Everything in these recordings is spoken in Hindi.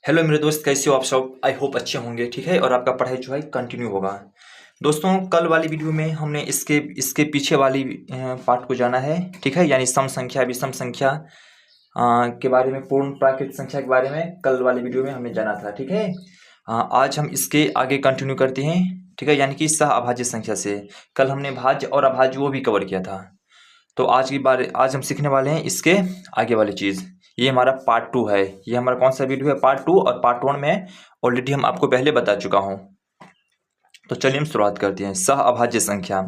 हेलो मेरे दोस्त, कैसे हो आप सब। आई होप अच्छे होंगे, ठीक है। और आपका पढ़ाई जो है कंटिन्यू होगा। दोस्तों, कल वाली वीडियो में हमने इसके इसके पीछे वाली पार्ट को जाना है, ठीक है। यानी सम संख्या विषम संख्या के बारे में, पूर्ण प्राकृत संख्या के बारे में कल वाली वीडियो में हमने जाना था, ठीक है। आज हम इसके आगे कंटिन्यू करते हैं, ठीक है। यानी कि सह अभाज्य संख्या से कल हमने भाज्य और अभाज्य वो भी कवर किया था। तो आज हम सीखने वाले हैं इसके आगे वाली चीज़। ये हमारा पार्ट 2 है। ये हमारा कौन सा वीडियो है? पार्ट 2। और पार्ट 1 में ऑलरेडी हम आपको पहले बता चुका हूँ। तो चलिए हम शुरुआत करते हैं। सह अभाज्य संख्या।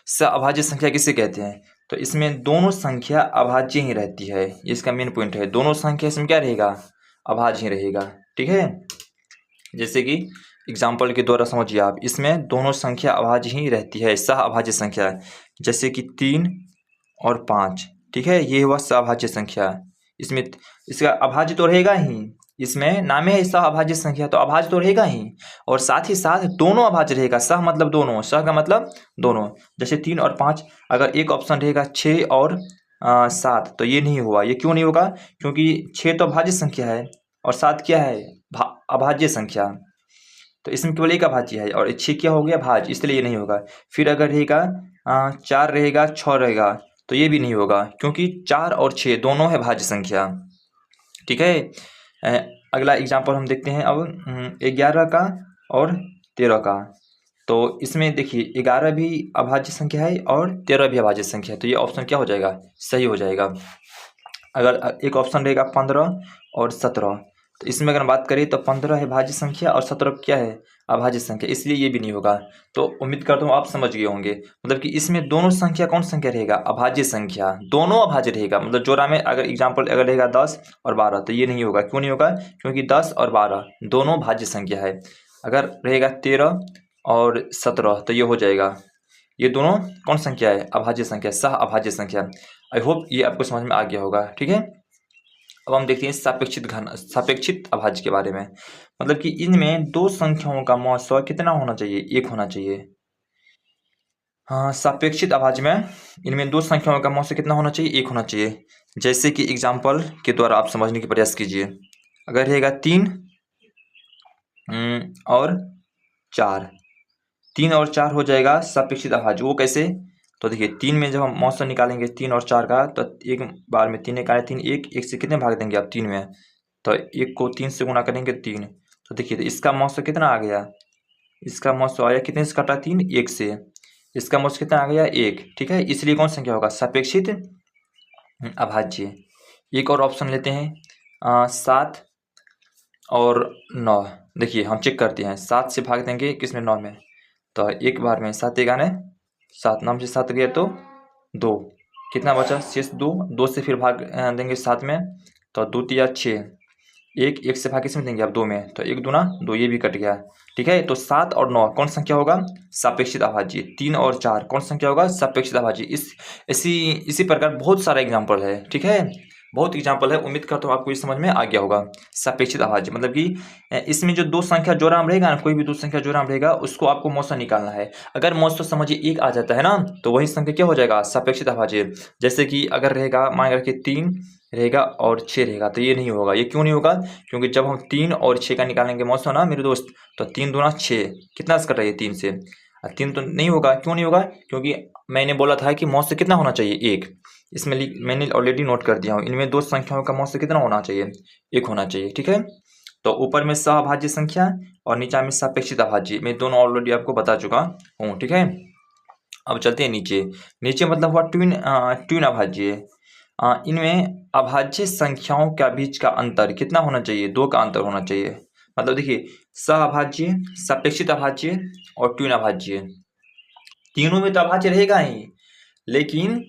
सह अभाज्य संख्या किसे कहते हैं? तो इसमें दोनों संख्या अभाज्य ही रहती है। ये इसका मेन पॉइंट है। दोनों संख्या इसमें क्या रहेगा? अभाज्य ही रहेगा, ठीक है। जैसे कि एग्जाम्पल के द्वारा समझिए आप, इसमें दोनों संख्या अभाज्य ही रहती है, सह अभाज्य संख्या। जैसे कि 3 और 5, ठीक है। ये हुआ सह संख्या। इसमें इसका अभाज्य तो रहेगा ही, इसमें नाम है सह अभाज्य संख्या, तो अभाज्य तो रहेगा ही। और साथ ही साथ दोनों अभाज्य रहेगा। सह मतलब दोनों, सह का मतलब दोनों। जैसे 3 और 5, अगर एक ऑप्शन रहेगा 6 और 7, तो ये नहीं हुआ। ये क्यों नहीं होगा? क्योंकि 6 तो अभाज्य संख्या है और 7 क्या है? अभाज्य संख्या। तो इसमें केवल एक अभाज्य है और 6 क्या हो गया? भाज्य, इसलिए ये नहीं होगा। फिर अगर रहेगा 4 रहेगा, 6 रहेगा, तो ये भी नहीं होगा, क्योंकि 4 और 6 दोनों है भाज्य संख्या, ठीक है। अगला एग्जाम्पल हम देखते हैं अब 11 का और 13 का। तो इसमें देखिए 11 भी अभाज्य संख्या है और 13 भी अभाज्य संख्या है, तो ये ऑप्शन क्या हो जाएगा? सही हो जाएगा। अगर एक ऑप्शन रहेगा 15 और 17, तो इसमें अगर हम बात करें तो 15 है भाज्य संख्या और 17 क्या है? अभाज्य संख्या, इसलिए ये भी नहीं होगा। तो उम्मीद करता हूँ आप समझ गए होंगे। मतलब कि इसमें दोनों संख्या कौन संख्या रहेगा? अभाज्य संख्या। दोनों अभाज्य रहेगा, मतलब जोड़ा में अगर एग्जाम्पल अगर रहेगा 10 और 12, तो ये नहीं होगा। क्यों नहीं होगा? क्योंकि 10 और 12 दोनों भाज्य संख्या है। अगर रहेगा 13 और 17, तो ये हो जाएगा। ये दोनों कौन संख्या है? अभाज्य संख्या, सह अभाज्य संख्या। आई होप ये आपको समझ में आ गया होगा, ठीक है। अब हम देखते हैं सापेक्षित अभाज्य के बारे में। मतलब कि इनमें दो संख्याओं का मौजूद कितना होना चाहिए? एक होना चाहिए। हाँ, सापेक्षित अभाज्य में इनमें दो संख्याओं का मौजूद कितना होना चाहिए? एक होना चाहिए। जैसे कि एग्जाम्पल के द्वारा आप समझने की प्रयास कीजिए। अगर रहेगा 3 और 4, 3 और 4 हो जाएगा सापेक्षित अभाज्य। वो कैसे? तो देखिए 3 में जब हम मौजूद निकालेंगे 3 और 4 का, तो एक बार में 3 निकाले 3, एक से कितने भाग देंगे आप? 3 में। तो 1 को 3 से गुणा करेंगे 3, तो देखिए तो इसका मौजूद कितना आ गया? इसका मौजूद आया कितने से काटा? 3, 1 से। इसका मौजूद कितना आ गया? 1, ठीक है। इसलिए कौन संख्या होगा? सापेक्षित अभाज्य। एक और ऑप्शन लेते हैं 7 और 9। देखिए हम चेक करते हैं, 7 से भाग देंगे किसमें? 9 में। तो एक बार में 7 एगाने 7, 9 से 7 गया तो 2, कितना बचा? शेष 2, 2 से फिर भाग देंगे 7 में, तो 2 तिया 6, एक से भाग किसमें देंगे आप? 2 में, तो 1 दूना 2, ये भी कट गया, ठीक है। तो 7 और 9 कौन संख्या होगा? सापेक्षित अभाज्य। 3 और 4 कौन संख्या होगा? सापेक्षित अभाज्य। इसी प्रकार बहुत सारा एग्जाम्पल है, ठीक है। बहुत एग्जाम्पल है। उम्मीद करता हूँ आपको ये समझ में आ गया होगा। सापेक्षित अभाज्य मतलब कि इसमें जो दो संख्या जोड़ा में रहेगा ना, कोई भी दो संख्या जोड़ा में रहेगा, उसको आपको मौसा निकालना है। अगर मौसा समझिए 1 आ जाता है ना, तो वही संख्या क्या हो जाएगा? सापेक्षित अभाज्य। जैसे कि अगर रहेगा, मान रखिए 3 रहेगा और 6 रहेगा, तो ये नहीं होगा। ये क्यों नहीं होगा? क्योंकि जब हम 3 और 6 का निकालेंगे मौसा ना मेरे दोस्त, तो 3 दूना 6, कितना से कट रही है? 3 से। 3 तो नहीं होगा। क्यों नहीं होगा? क्योंकि मैंने बोला था कि मौसा कितना होना चाहिए? 1। इसमें मैंने ऑलरेडी नोट कर दिया हूँ। इनमें दो संख्याओं का मौजूद कितना होना चाहिए? 1 होना चाहिए, ठीक है। तो ऊपर में सहअभाज्य संख्या और नीचे में सापेक्षित अभाज्य, मैं दोनों ऑलरेडी आपको बता चुका हूँ, ठीक है। अब चलते हैं नीचे। नीचे मतलब हुआ ट्विन अभाज्य। इनमें अभाज्य संख्याओं के बीच का अंतर कितना होना चाहिए? 2 का अंतर होना चाहिए। मतलब देखिए सहअभाज्य, सापेक्षित अभाज्य और ट्विन अभाज्य, तीनों में तो अभाज्य रहेगा ही, लेकिन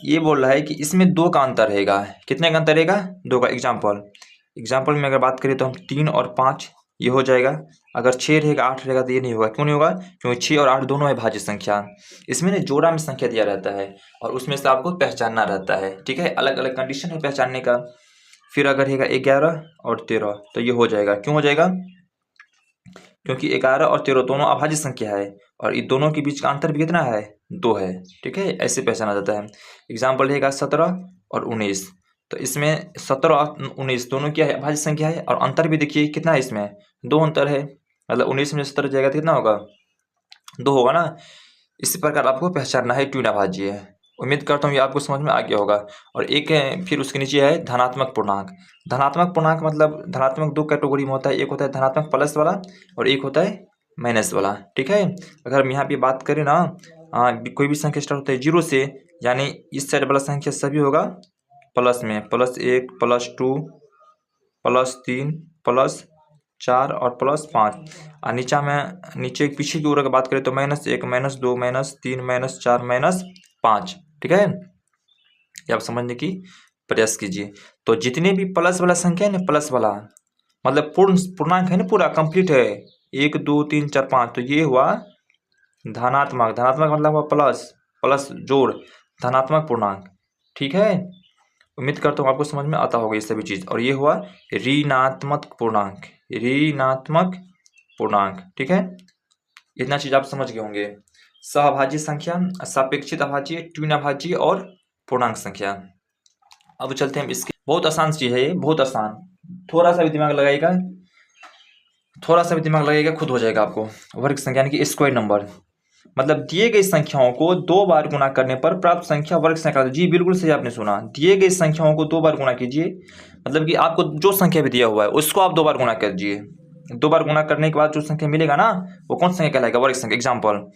ये बोल रहा है कि इसमें 2 का अंतर रहेगा। कितने का अंतर रहेगा? 2 का। एग्जाम्पल में अगर बात करें तो हम 3 और 5 ये हो जाएगा। अगर 6 रहेगा, 8 रहेगा, तो ये नहीं होगा। क्यों नहीं होगा? क्योंकि 6 और 8 दोनों है भाज्य संख्या। इसमें ना जोड़ा में संख्या दिया रहता है और उसमें से आपको पहचानना रहता है, ठीक है। अलग अलग कंडीशन है पहचानने का। फिर अगर रहेगा 11 और 13, तो ये हो जाएगा। क्यों हो जाएगा? क्योंकि 11 और 13 दोनों अभाज्य संख्या है और इन दोनों के बीच का अंतर भी कितना है? 2 है, ठीक है। ऐसे पहचाना जाता है। एग्जाम्पल रहेगा 17 और 19, तो इसमें 17 और 19 दोनों क्या है, अभाज्य संख्या है। और अंतर भी देखिए कितना है, इसमें 2 अंतर है, मतलब 19 में 17 जाएगा तो कितना होगा, 2 होगा ना। इसी प्रकार आपको पहचानना है ट्यून अभाज्य है। उम्मीद करता हूँ ये आपको समझ में आ गया होगा। और एक है, फिर उसके नीचे है धनात्मक पूर्णांक। धनात्मक पूर्णांक मतलब धनात्मक 2 कैटेगरी में होता है, एक होता है धनात्मक प्लस वाला और एक होता है माइनस वाला, ठीक है। अगर हम यहाँ पे बात करें ना, कोई भी संख्या स्टार्ट होता है 0 से, यानी इस साइड वाला संख्या सभी होगा प्लस में, +1 +2 +3 +4 और +5। और नीचे पीछे की ओर अगर बात करें तो -1 -2 -3 -4 -5, ठीक है। ये आप समझने की प्रयास कीजिए। तो जितने भी प्लस वाला संख्या है ना, प्लस वाला मतलब पूर्णांक है ना, पूरा कंप्लीट है, 1 2 3 4 5, तो ये हुआ धनात्मक। धनात्मक मतलब हुआ प्लस, प्लस जोड़, धनात्मक पूर्णांक, ठीक है। उम्मीद करता हूँ आपको समझ में आता होगा ये सभी चीज़। और ये हुआ ऋणात्मक पूर्णांक, ऋणात्मक पूर्णांक, ठीक है। इतना चीज़ आप समझ गए होंगे। सहअभाज्य संख्या, सापेक्षित अभाज्य, ट्यून अभाज्य और पूर्णांक संख्या। अब चलते हैं हम इसके, बहुत आसान चीज़ है ये, बहुत आसान, थोड़ा सा भी दिमाग लगाएगा, थोड़ा सा भी दिमाग लगेगा खुद हो जाएगा आपको। वर्ग संख्या यानी कि स्क्वायर नंबर, मतलब दिए गई संख्याओं को 2 बार गुणा करने पर प्राप्त संख्या वर्ग संख्या। जी बिल्कुल सही आपने सुना, दिए गई संख्याओं को 2 बार गुणा कीजिए, मतलब कि आपको जो संख्या भी दिया हुआ है उसको आप 2 बार गुणा कीजिए। 2 बार गुणा करने के बाद जो संख्या मिलेगा ना, वो कौन संख्या कहलाएगा, वर्ग संख्या। एग्जाम्पल,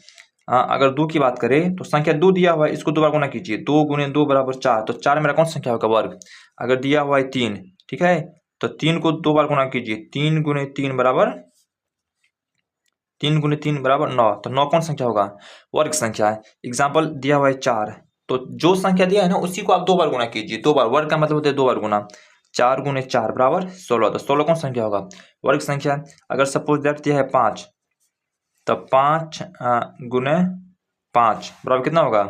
अगर 2 की बात करें तो संख्या 2 दिया हुआ है, इसको 2 बार गुणा कीजिए, 2 × 2 = 4, तो 4 मेरा कौन संख्या होगा, वर्ग। अगर दिया हुआ है 3, ठीक है, तो 3 को 2 बार गुणा कीजिए, 3 × 3 = 9, तो 9 कौन संख्या होगा, वर्ग संख्या है। एग्जाम्पल दिया हुआ है 4, तो जो संख्या दिया है ना उसी को आप 2 बार गुणा कीजिए, 2 बार, वर्ग का मतलब होता है 2 बार गुणा। 4 × 4 = 16, तो 16 कौन संख्या होगा, वर्ग संख्या। अगर सपोज दैट दिया है 5, तो 5 × 5 बराबर कितना होगा,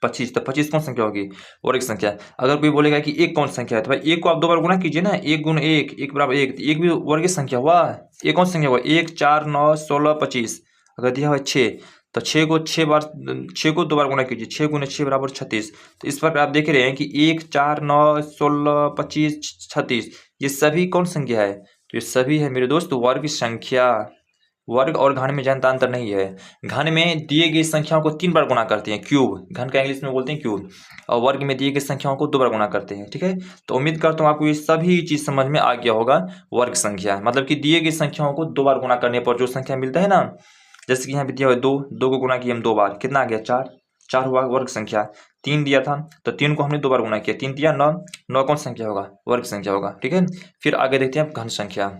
25, तो 25 कौन संख्या होगी, वर्ग संख्या। अगर कोई बोलेगा कि 1 कौन संख्या है, तो भाई 1 को आप 2 बार गुणा कीजिए ना, 1 × 1 1 = 1, तो 1 भी वर्ग संख्या हुआ। 1 कौन संख्या हुआ, 1 4 9 16 25। अगर दिया हुआ 6, तो 6 को 6 को 2 बार गुणा कीजिए, 6 × 6 = 36। तो इस पर आप देख रहे हैं कि 1 4 9 16 25 36, ये सभी कौन संख्या है, तो ये सभी है मेरे दोस्त वर्ग संख्या। वर्ग और घन में ज्यादा अंतर नहीं है। घन में दिए गई संख्याओं को 3 बार गुणा करते हैं, क्यूब, घन का इंग्लिश में बोलते हैं क्यूब, और वर्ग में दिए गई संख्याओं को 2 बार गुणा करते हैं, ठीक है। तो उम्मीद करता हूँ आपको ये सभी चीज समझ में आ गया होगा। वर्ग संख्या मतलब कि दिए गई संख्याओं को 2 बार गुणा करने पर जो संख्या मिलता है ना, जैसे कि यहाँ पे दिया हुआ 2 को गुणा किया हम 2 बार, कितना आ गया, 4 हुआ वर्ग संख्या। 3 दिया था तो 3 को हमने 2 बार गुणा किया, 3 दिया 9 कौन संख्या होगा, वर्ग संख्या होगा, ठीक है। फिर आगे देखते हैं घन संख्या।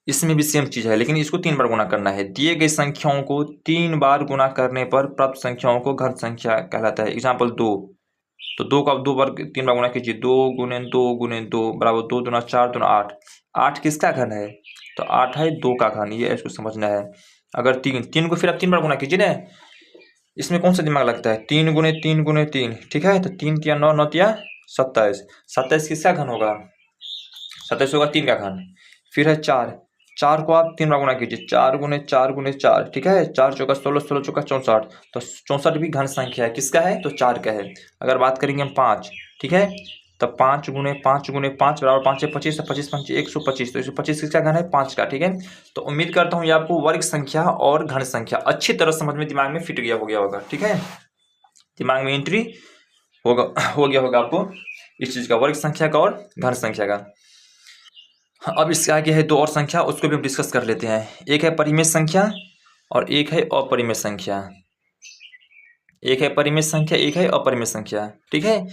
इसमें भी सेम चीज है, लेकिन इसको 3 बार गुणा करना है। दिए गई संख्याओं को 3 बार गुणा करने पर प्राप्त संख्याओं को घन संख्या कहलाता है। एग्जाम्पल 2, तो 2 को आप 2 बार 3 बार गुणा कीजिए, 2 × 2 × 2 = 2 दूना 4 दूना 8। 8 किसका घन है, तो 8 है 2 का घन, ये इसको समझना है। अगर 3 को फिर आप 3 बार गुणा कीजिए ना, इसमें कौन सा दिमाग लगता है, 3 × 3 × 3, ठीक है। तो 3 × 9 9 × 27, 27 किसका घन होगा, 27 होगा 3 का घन। फिर है 4 को आप 3 बार गुणा कीजिए, 4 × 4 × 4, ठीक है, 4 चौका 16 16 चौका 64, तो 64 भी घन संख्या है, किसका है, तो 4 का है। अगर बात करेंगे हम 5, ठीक है, तो 5 × 5 × 5 = 5 × 25, 25 × 5 = 125, तो 125 किसका घन है, 5 का, ठीक है। तो उम्मीद करता हूँ ये आपको वर्ग संख्या और घन संख्या अच्छी तरह समझ में, दिमाग में फिट हो गया होगा, ठीक है, दिमाग में एंट्री हो गया होगा आपको इस चीज का, वर्ग संख्या का और घन संख्या का। अब इसके आगे है 2 और संख्या, उसको भी हम डिस्कस कर लेते हैं। एक है परिमेय संख्या और एक है अपरिमेय संख्या। एक है परिमेय संख्या, एक है अपरिमेय संख्या, ठीक है।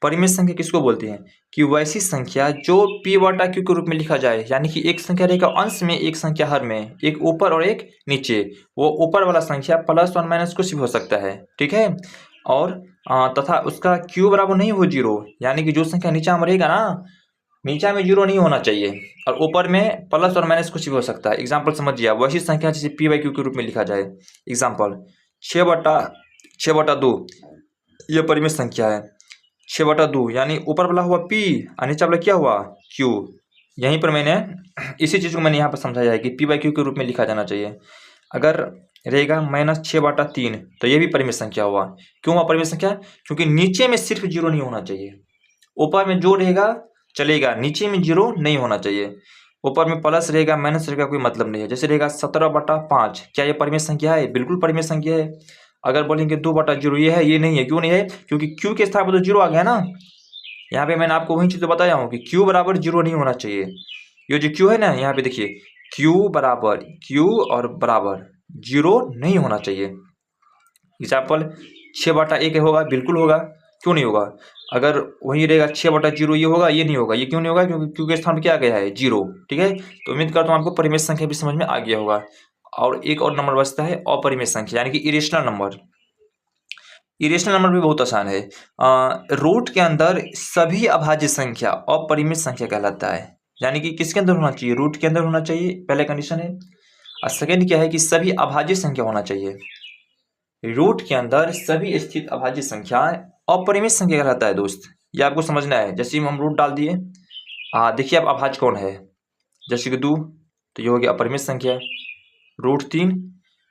परिमेय संख्या किसको बोलते हैं, कि वैसी संख्या जो p/q के रूप में लिखा जाए, यानी कि एक संख्या रहेगा अंश में, एक संख्या हर में, एक ऊपर और एक नीचे। वो ऊपर वाला संख्या प्लस और माइनस कुछ भी हो सकता है, ठीक है। और तथा उसका q बराबर नहीं हो 0, यानी कि जो संख्या नीचा में रहेगा ना, नीचा में 0 नहीं होना चाहिए और ऊपर में प्लस और माइनस कुछ भी हो सकता है। एग्जाम्पल समझिए, वैसी संख्या जिसे p/q के रूप में लिखा जाए। एग्जाम्पल 6/2, यह परिमेय संख्या है। 6/2 यानी ऊपर वाला हुआ p और नीचे वाला क्या हुआ, q। यहीं पर मैंने इसी चीज को मैंने यहाँ पर समझाया है कि p/q के रूप में लिखा जाना चाहिए। अगर रहेगा -6/3, तो ये भी परिमेय संख्या हुआ। क्यों हुआ परिमेय संख्या? क्योंकि नीचे में सिर्फ 0 नहीं होना चाहिए, ऊपर में जो रहेगा चलेगा, नीचे में 0 नहीं होना चाहिए। ऊपर में प्लस रहेगा माइनस रहेगा कोई मतलब नहीं है। जैसे रहेगा 17/5, क्या ये परिमेय संख्या है? बिल्कुल परिमेय संख्या है। अगर बोलेंगे 2/0 ये है, ये नहीं है। क्यों नहीं है? क्योंकि क्यू के स्थान पर तो 0 आ गया ना। यहाँ पे मैंने आपको वही चीज तो बताया हूँ कि क्यू बराबर 0 नहीं होना चाहिए। ये जो क्यू है ना, यहाँ पे देखिए क्यू और बराबर 0 नहीं होना चाहिए। एग्जाम्पल 6/1 होगा, बिल्कुल होगा। क्यों नहीं होगा? अगर वही रहेगा 6/0 ये होगा, ये नहीं होगा। ये क्यों नहीं होगा? क्योंकि क्यू के स्थान पर क्या आ गया है? 0। ठीक है, तो उम्मीद करता हूँ आपको परिमेय संख्या भी समझ में आ गया होगा। और एक और नंबर बचता है अपरिमेय संख्या, यानी कि इरेशनल नंबर। इरेशनल नंबर भी बहुत आसान है। रूट के अंदर सभी अभाज्य संख्या अपरिमेय संख्या कहलाता है। यानी कि किसके अंदर होना चाहिए? रूट के अंदर होना चाहिए, पहले कंडीशन है। और सेकेंड क्या है कि सभी अभाज्य संख्या होना चाहिए। रूट के अंदर सभी स्थित अभाज्य संख्याएं अपरिमेय संख्या कहलाता है दोस्त। ये आपको समझना है। जैसे हम रूट डाल दिए, देखिए अब अभाज्य कौन है? जैसे कि 2, तो ये हो गया अपरिमेय संख्या। √3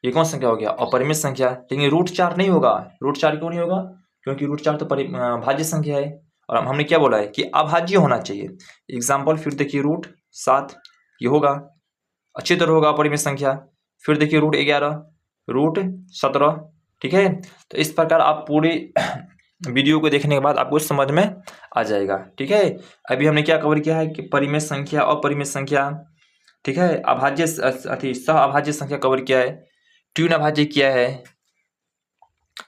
ये कौन संख्या हो गया? अपरिमेय संख्या। लेकिन √4 नहीं होगा। √4 क्यों नहीं होगा? क्योंकि √4 तो भाज्य संख्या है, और हमने क्या बोला है कि अभाज्य होना चाहिए। एग्जाम्पल फिर देखिए √7 ये होगा, अच्छी तरह होगा अपरिमेय संख्या। फिर देखिए √11, √17। ठीक है, तो इस प्रकार आप पूरी वीडियो को देखने के बाद आपको समझ में आ जाएगा। ठीक है, अभी हमने क्या कवर किया है कि परिमेय संख्या, अपरिमेय संख्या, ठीक है, अभाज्य सह अभाज्य संख्या कवर किया है, ट्यून अभाज्य किया है,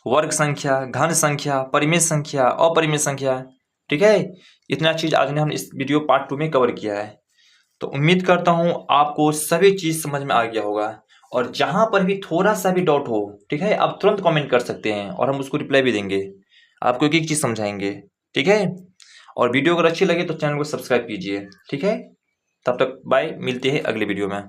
वर्ग संख्या, घन संख्या, परिमेय संख्या, अपरिमेय संख्या। ठीक है, इतना चीज आज ने हम इस वीडियो पार्ट 2 में कवर किया है। तो उम्मीद करता हूं आपको सभी चीज समझ में आ गया होगा। और जहां पर भी थोड़ा सा भी डाउट हो, ठीक है, आप तुरंत कमेंट कर सकते हैं और हम उसको रिप्लाई भी देंगे, आपको एक एक चीज समझाएंगे। ठीक है, और वीडियो अगर अच्छी लगे तो चैनल को सब्सक्राइब कीजिए। ठीक है, तब तक बाय, मिलते हैं अगले वीडियो में।